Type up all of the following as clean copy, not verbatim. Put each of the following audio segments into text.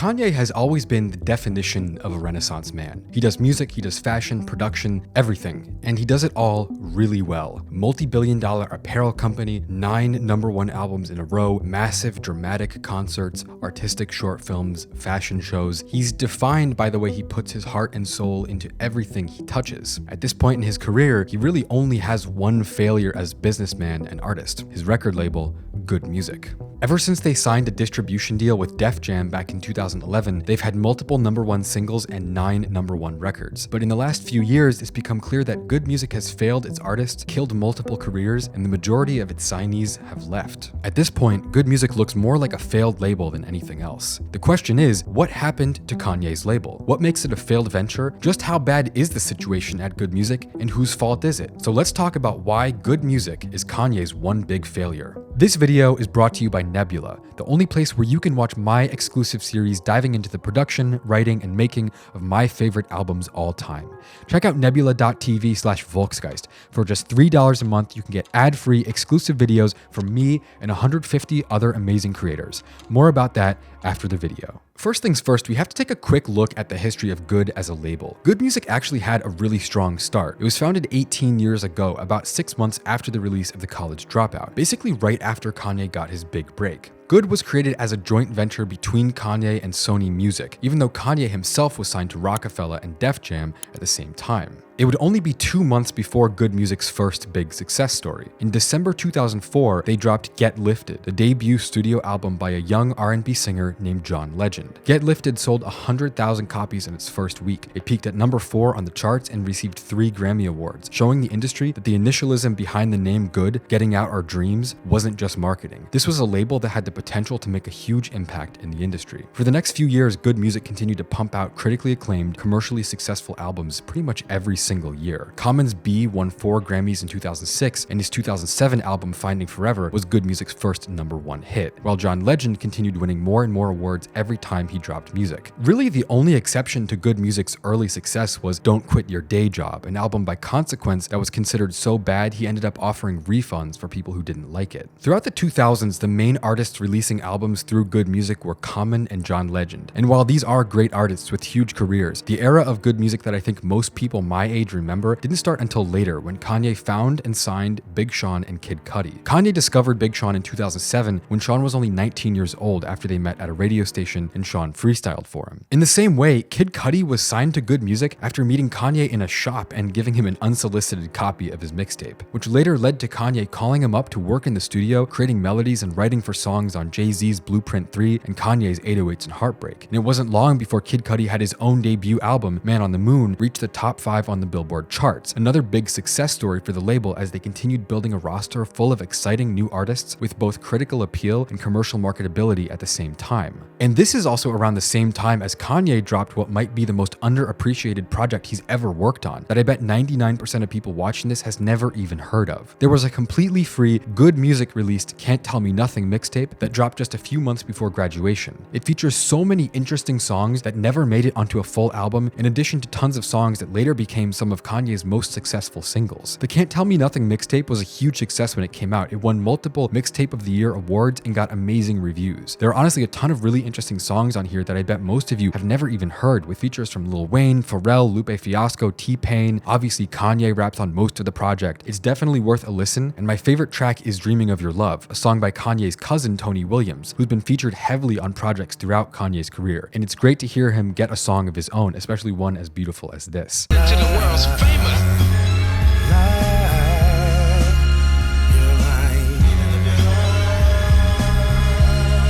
Kanye has always been the definition of a Renaissance man. He does music, he does fashion, production, everything, and he does it all really well. Multi-billion-dollar apparel company, 9 #1 albums in a row, massive dramatic concerts, artistic short films, fashion shows. He's defined by the way he puts his heart and soul into everything he touches. At this point in his career, he really only has one failure as businessman and artist: his record label, Good Music. Ever since they signed a distribution deal with Def Jam back in 2011, they've had multiple #1 singles and 9 #1 records. But in the last few years, it's become clear that Good Music has failed its artists, killed multiple careers, and the majority of its signees have left. At this point, Good Music looks more like a failed label than anything else. The question is, what happened to Kanye's label? What makes it a failed venture? Just how bad is the situation at Good Music, and whose fault is it? So let's talk about why Good Music is Kanye's one big failure. This video is brought to you by Nebula, the only place where you can watch my exclusive series diving into the production, writing, and making of my favorite albums all time. Check out nebula.tv/Volksgeist. For just $3 a month, you can get ad-free exclusive videos from me and 150 other amazing creators. More about that after the video. First things first, we have to take a quick look at the history of Good as a label. Good Music actually had a really strong start. It was founded 18 years ago, about 6 months after the release of The College Dropout, basically right after Kanye got his big break. Good was created as a joint venture between Kanye and Sony Music, even though Kanye himself was signed to Rockefeller and Def Jam at the same time. It would only be 2 months before Good Music's first big success story. In December 2004, they dropped Get Lifted, the debut studio album by a young R&B singer named John Legend. Get Lifted sold 100,000 copies in its first week. It peaked at #4 on the charts and received 3 Grammy Awards, showing the industry that the initialism behind the name Good, Getting Out Our Dreams, wasn't just marketing. This was a label that had the potential to make a huge impact in the industry. For the next few years, Good Music continued to pump out critically acclaimed, commercially successful albums pretty much every single year. Common's B won 4 Grammys in 2006, and his 2007 album Finding Forever was Good Music's first #1 hit, while John Legend continued winning more and more awards every time he dropped music. Really, the only exception to Good Music's early success was Don't Quit Your Day Job, an album by Consequence that was considered so bad he ended up offering refunds for people who didn't like it. Throughout the 2000s, the main artists releasing albums through Good Music were Common and John Legend. And while these are great artists with huge careers, the era of Good Music that I think most people my age remember didn't start until later, when Kanye found and signed Big Sean and Kid Cudi. Kanye discovered Big Sean in 2007 when Sean was only 19 years old after they met at a radio station and Sean freestyled for him. In the same way, Kid Cudi was signed to Good Music after meeting Kanye in a shop and giving him an unsolicited copy of his mixtape, which later led to Kanye calling him up to work in the studio, creating melodies and writing for songs on Jay-Z's Blueprint 3 and Kanye's 808s and Heartbreak. And it wasn't long before Kid Cudi had his own debut album, Man on the Moon, reach the top 5 on the Billboard charts. Another big success story for the label as they continued building a roster full of exciting new artists with both critical appeal and commercial marketability at the same time. And this is also around the same time as Kanye dropped what might be the most underappreciated project he's ever worked on, that I bet 99% of people watching this has never even heard of. There was a completely free Good Music released Can't Tell Me Nothing mixtape that dropped just a few months before graduation. It features so many interesting songs that never made it onto a full album, in addition to tons of songs that later became some of Kanye's most successful singles. The Can't Tell Me Nothing mixtape was a huge success when it came out. It won multiple Mixtape of the Year awards and got amazing reviews. There are honestly a ton of really interesting songs on here that I bet most of you have never even heard, with features from Lil Wayne, Pharrell, Lupe Fiasco, T-Pain. Obviously, Kanye raps on most of the project. It's definitely worth a listen, and my favorite track is Dreaming of Your Love, a song by Kanye's cousin Tony Williams, who's been featured heavily on projects throughout Kanye's career. And it's great to hear him get a song of his own, especially one as beautiful as this. To the world's famous.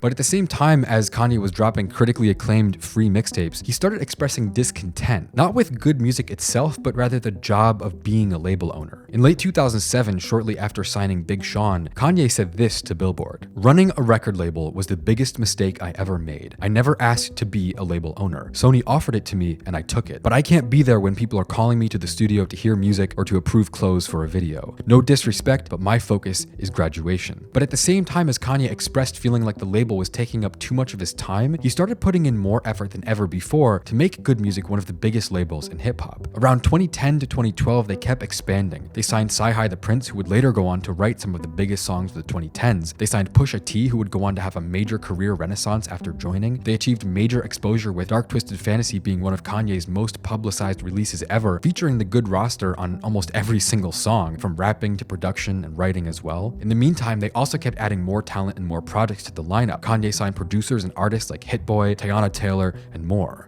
But at the same time as Kanye was dropping critically acclaimed free mixtapes, he started expressing discontent, not with Good Music itself, but rather the job of being a label owner. In late 2007, shortly after signing Big Sean, Kanye said this to Billboard: "Running a record label was the biggest mistake I ever made. I never asked to be a label owner. Sony offered it to me and I took it. But I can't be there when people are calling me to the studio to hear music or to approve clothes for a video. No disrespect, but my focus is graduation." But at the same time as Kanye expressed feeling like the label label was taking up too much of his time, he started putting in more effort than ever before to make Good Music one of the biggest labels in hip-hop. Around 2010 to 2012, they kept expanding. They signed Sci-Hi the Prince, who would later go on to write some of the biggest songs of the 2010s. They signed Pusha T, who would go on to have a major career renaissance after joining. They achieved major exposure with Dark Twisted Fantasy being one of Kanye's most publicized releases ever, featuring the Good roster on almost every single song, from rapping to production and writing as well. In the meantime, they also kept adding more talent and more projects to the lineup. Kanye signed producers and artists like Hit Boy, Teyana Taylor, and more.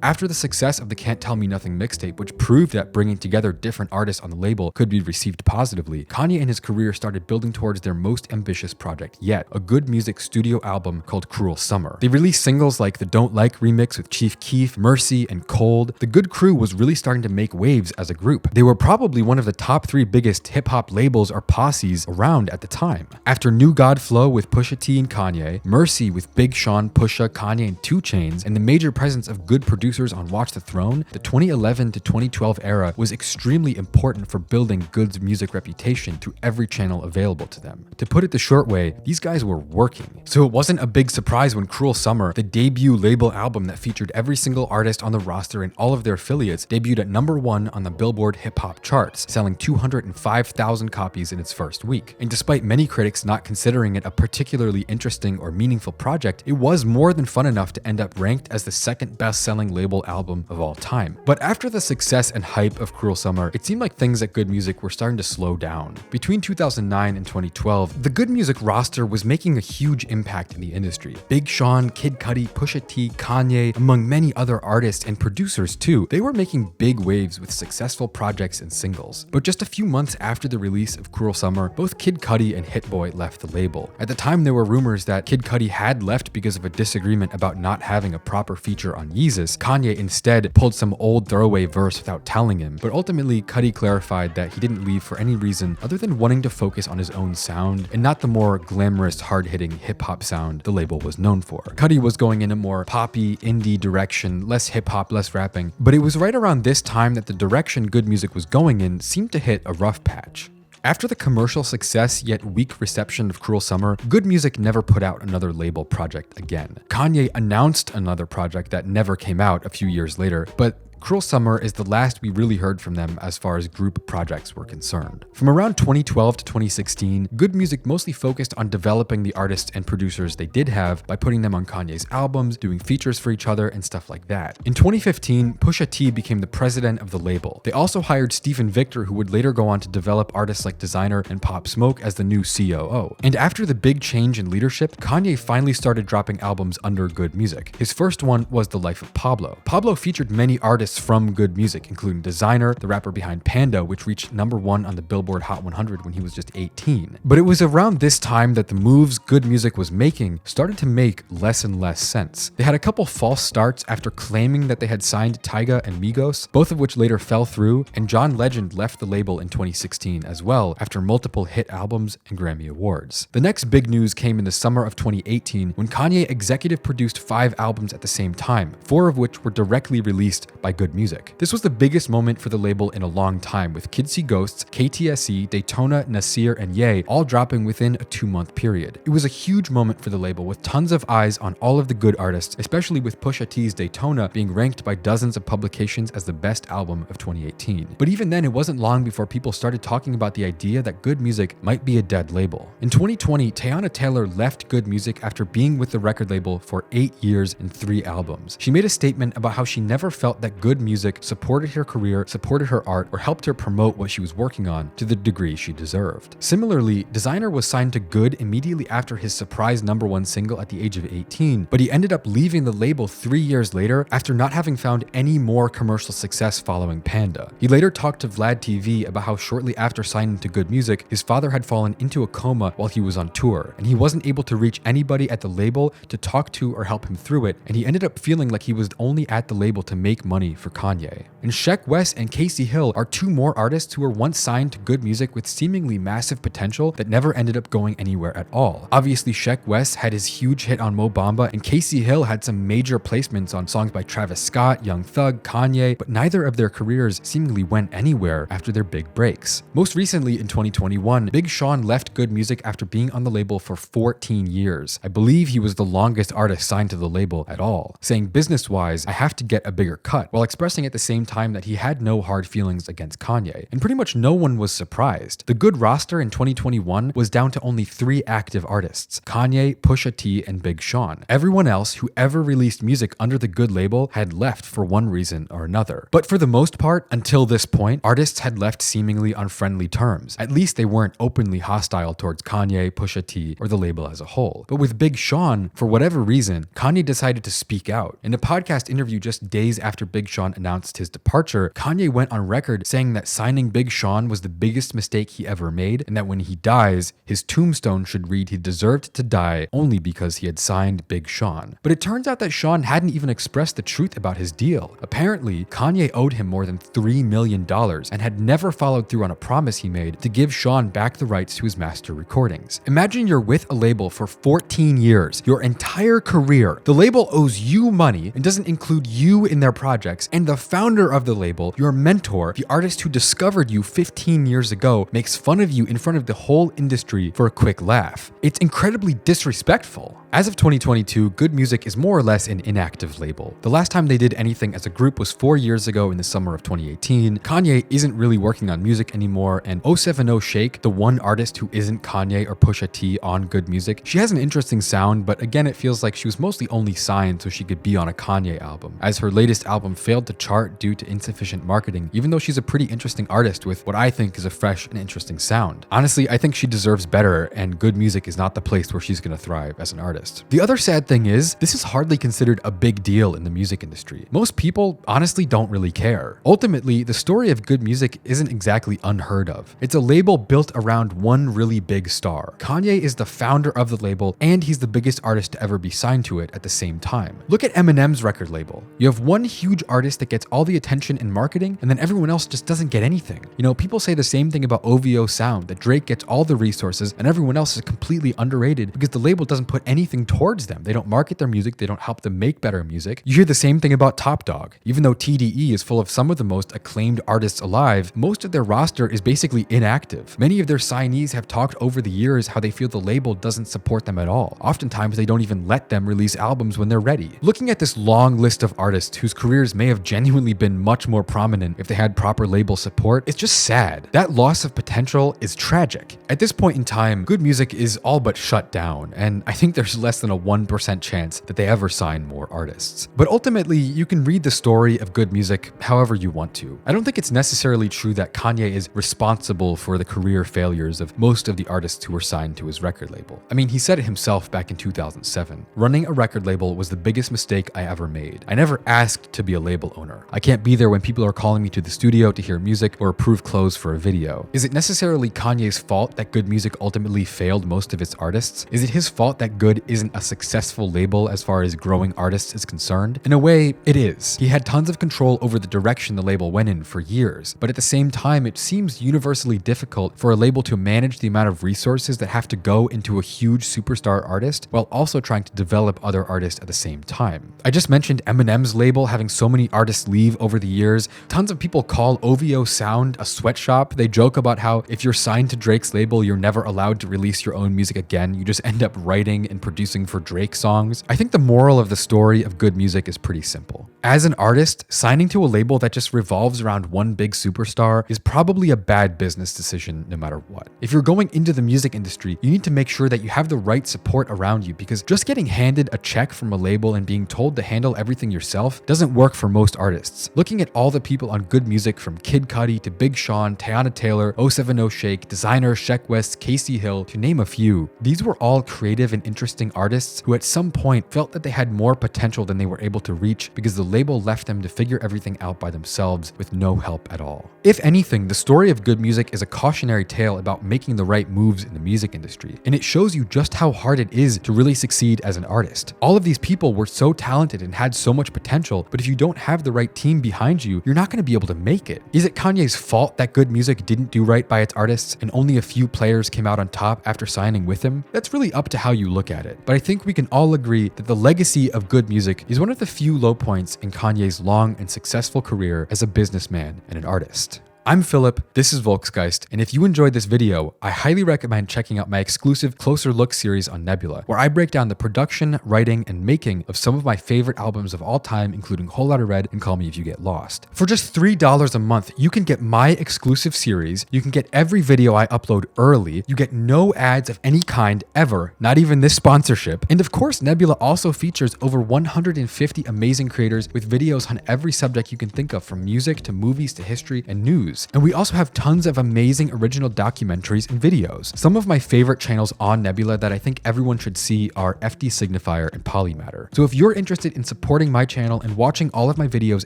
After the success of the Can't Tell Me Nothing mixtape, which proved that bringing together different artists on the label could be received positively, Kanye and his career started building towards their most ambitious project yet, a Good Music studio album called Cruel Summer. They released singles like the Don't Like remix with Chief Keef, Mercy, and Cold. The Good Crew was really starting to make waves as a group. They were probably one of the top 3 biggest hip-hop labels or posses around at the time. After New God Flow with Pusha T and Kanye, Mercy with Big Sean, Pusha, Kanye, and 2 Chainz, and the major presence of good producers on Watch the Throne, the 2011 to 2012 era was extremely important for building Good's music reputation through every channel available to them. To put it the short way, these guys were working. So it wasn't a big surprise when Cruel Summer, the debut label album that featured every single artist on the roster and all of their affiliates, debuted at #1 on the Billboard hip hop charts, selling 205,000 copies in its first week. And despite many critics not considering it a particularly interesting or meaningful project, it was more than fun enough to end up ranked as the second best-selling label album of all time. But after the success and hype of Cruel Summer, it seemed like things at Good Music were starting to slow down. Between 2009 and 2012, the Good Music roster was making a huge impact in the industry. Big Sean, Kid Cudi, Pusha T, Kanye, among many other artists and producers too, they were making big waves with successful projects and singles. But just a few months after the release of Cruel Summer, both Kid Cudi and Hit Boy left the label. At the time, there were rumors that Kid Cudi had left because of a disagreement about not having a proper feature on Yeezus. Kanye instead pulled some old throwaway verse without telling him, but ultimately Cudi clarified that he didn't leave for any reason other than wanting to focus on his own sound and not the more glamorous, hard-hitting hip-hop sound the label was known for. Cudi was going in a more poppy, indie direction, less hip-hop, less rapping, but it was right around this time that the direction Good Music was going in seemed to hit a rough patch. After the commercial success yet weak reception of Cruel Summer, Good Music never put out another label project again. Kanye announced another project that never came out a few years later, but Cruel Summer is the last we really heard from them as far as group projects were concerned. From around 2012 to 2016, Good Music mostly focused on developing the artists and producers they did have by putting them on Kanye's albums, doing features for each other, and stuff like that. In 2015, Pusha T became the president of the label. They also hired Stephen Victor, who would later go on to develop artists like Desiigner and Pop Smoke as the new COO. And after the big change in leadership, Kanye finally started dropping albums under Good Music. His first one was The Life of Pablo. Pablo featured many artists from Good Music, including Desiigner, the rapper behind Panda, which reached #1 on the Billboard Hot 100 when he was just 18. But it was around this time that the moves Good Music was making started to make less and less sense. They had a couple false starts after claiming that they had signed Tyga and Migos, both of which later fell through, and John Legend left the label in 2016 as well after multiple hit albums and Grammy Awards. The next big news came in the summer of 2018 when Kanye executive produced 5 albums at the same time, 4 of which were directly released by Good Music. This was the biggest moment for the label in a long time, with Kids See Ghosts, KTSE, Daytona, Nasir, and Ye all dropping within a 2-month period. It was a huge moment for the label with tons of eyes on all of the good artists, especially with Pusha T's Daytona being ranked by dozens of publications as the best album of 2018. But even then, it wasn't long before people started talking about the idea that Good Music might be a dead label. In 2020, Teyana Taylor left Good Music after being with the record label for 8 years and 3 albums. She made a statement about how she never felt that Good Music supported her career, supported her art, or helped her promote what she was working on to the degree she deserved. Similarly, Desiigner was signed to Good immediately after his surprise #1 single at the age of 18, but he ended up leaving the label 3 years later after not having found any more commercial success following Panda. He later talked to Vlad TV about how shortly after signing to Good Music, his father had fallen into a coma while he was on tour, and he wasn't able to reach anybody at the label to talk to or help him through it, and he ended up feeling like he was only at the label to make money for Kanye. And Sheck West and Casey Hill are two more artists who were once signed to Good Music with seemingly massive potential that never ended up going anywhere at all. Obviously, Sheck West had his huge hit on Mo Bamba, and Casey Hill had some major placements on songs by Travis Scott, Young Thug, Kanye, but neither of their careers seemingly went anywhere after their big breaks. Most recently, in 2021, Big Sean left Good Music after being on the label for 14 years. I believe he was the longest artist signed to the label at all, saying business-wise, I have to get a bigger cut, while expressing at the same time that he had no hard feelings against Kanye. And pretty much no one was surprised. The Good roster in 2021 was down to only 3 active artists: Kanye, Pusha T, and Big Sean. Everyone else who ever released music under the Good label had left for one reason or another. But for the most part, until this point, artists had left seemingly on friendly terms. At least they weren't openly hostile towards Kanye, Pusha T, or the label as a whole. But with Big Sean, for whatever reason, Kanye decided to speak out. In a podcast interview just days after Big Sean announced his departure, Kanye went on record saying that signing Big Sean was the biggest mistake he ever made, and that when he dies, his tombstone should read he deserved to die only because he had signed Big Sean. But it turns out that Sean hadn't even expressed the truth about his deal. Apparently, Kanye owed him more than $3 million and had never followed through on a promise he made to give Sean back the rights to his master recordings. Imagine you're with a label for 14 years, your entire career. The label owes you money and doesn't include you in their projects, and the founder of the label, your mentor, the artist who discovered you 15 years ago, makes fun of you in front of the whole industry for a quick laugh. It's incredibly disrespectful. As of 2022, Good Music is more or less an inactive label. The last time they did anything as a group was 4 years ago in the summer of 2018. Kanye isn't really working on music anymore, and 070 Shake, the one artist who isn't Kanye or Pusha T on Good Music, she has an interesting sound, but again, it feels like she was mostly only signed so she could be on a Kanye album, as her latest album failed to chart due to insufficient marketing, even though she's a pretty interesting artist with what I think is a fresh and interesting sound. Honestly, I think she deserves better, and Good Music is not the place where she's gonna thrive as an artist. The other sad thing is, this is hardly considered a big deal in the music industry. Most people honestly don't really care. Ultimately, the story of Good Music isn't exactly unheard of. It's a label built around one really big star. Kanye is the founder of the label, and he's the biggest artist to ever be signed to it at the same time. Look at Eminem's record label. You have one huge artist that gets all the attention and marketing, and then everyone else just doesn't get anything. You know, people say the same thing about OVO Sound, that Drake gets all the resources and everyone else is completely underrated because the label doesn't put anything towards them. They don't market their music, they don't help them make better music. You hear the same thing about Top Dog. Even though TDE is full of some of the most acclaimed artists alive, most of their roster is basically inactive. Many of their signees have talked over the years how they feel the label doesn't support them at all. Oftentimes, they don't even let them release albums when they're ready. Looking at this long list of artists whose careers may have genuinely been much more prominent if they had proper label support, it's just sad. That loss of potential is tragic. At this point in time, Good Music is all but shut down, and I think there's less than a 1% chance that they ever sign more artists. But ultimately, you can read the story of Good Music however you want to. I don't think it's necessarily true that Kanye is responsible for the career failures of most of the artists who were signed to his record label. I mean, he said it himself back in 2007. Running a record label was the biggest mistake I ever made. I never asked to be a label owner. I can't be there when people are calling me to the studio to hear music or approve clothes for a video. Is it necessarily Kanye's fault that Good Music ultimately failed most of its artists? Is it his fault that Good isn't a successful label as far as growing artists is concerned? In a way, it is. He had tons of control over the direction the label went in for years, but at the same time, it seems universally difficult for a label to manage the amount of resources that have to go into a huge superstar artist while also trying to develop other artists at the same time. I just mentioned Eminem's label having so many artists leave over the years. Tons of people call OVO Sound a sweatshop. They joke about how if you're signed to Drake's label, you're never allowed to release your own music again. You just end up writing and producing for Drake songs. I think the moral of the story of Good Music is pretty simple. As an artist, signing to a label that just revolves around one big superstar is probably a bad business decision no matter what. If you're going into the music industry, you need to make sure that you have the right support around you, because just getting handed a check from a label and being told to handle everything yourself doesn't work for most artists. Looking at all the people on Good Music, from Kid Cudi to Big Sean, Teyana Taylor, 070 Shake, Desiigner, Sheck West, Casey Hill, to name a few, these were all creative and interesting artists who at some point felt that they had more potential than they were able to reach because the label left them to figure everything out by themselves with no help at all. If anything, the story of G.O.O.D music is a cautionary tale about making the right moves in the music industry, and it shows you just how hard it is to really succeed as an artist. All of these people were so talented and had so much potential, but if you don't have the right team behind you, you're not going to be able to make it. Is it Kanye's fault that G.O.O.D music didn't do right by its artists and only a few players came out on top after signing with him? That's really up to how you look at it, but I think we can all agree that the legacy of G.O.O.D music is one of the few low points in Kanye's long and successful career as a businessman and an artist. I'm Philip, this is Volksgeist, and if you enjoyed this video, I highly recommend checking out my exclusive Closer Look series on Nebula, where I break down the production, writing, and making of some of my favorite albums of all time, including Whole Lotta Red and Call Me If You Get Lost. For just $3 a month, you can get my exclusive series, you can get every video I upload early, you get no ads of any kind ever, not even this sponsorship, and of course Nebula also features over 150 amazing creators with videos on every subject you can think of, from music to movies to history and news. And we also have tons of amazing original documentaries and videos. Some of my favorite channels on Nebula that I think everyone should see are FD Signifier and Polymatter. So if you're interested in supporting my channel and watching all of my videos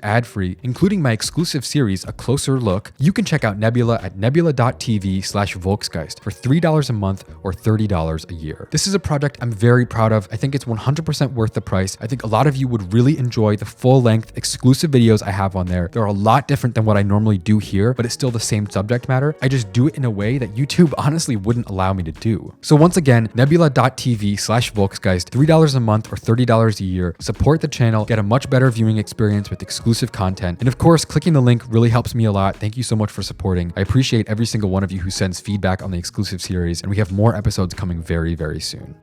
ad-free, including my exclusive series, A Closer Look, you can check out Nebula at nebula.tv/Volksgeist for $3 a month or $30 a year. This is a project I'm very proud of. I think it's 100% worth the price. I think a lot of you would really enjoy the full-length exclusive videos I have on there. They're a lot different than what I normally do here, but it's still the same subject matter. I just do it in a way that YouTube honestly wouldn't allow me to do. So once again, nebula.tv/Volksgeist, $3 a month or $30 a year. Support the channel, get a much better viewing experience with exclusive content. And of course, clicking the link really helps me a lot. Thank you so much for supporting. I appreciate every single one of you who sends feedback on the exclusive series, and we have more episodes coming very, very soon.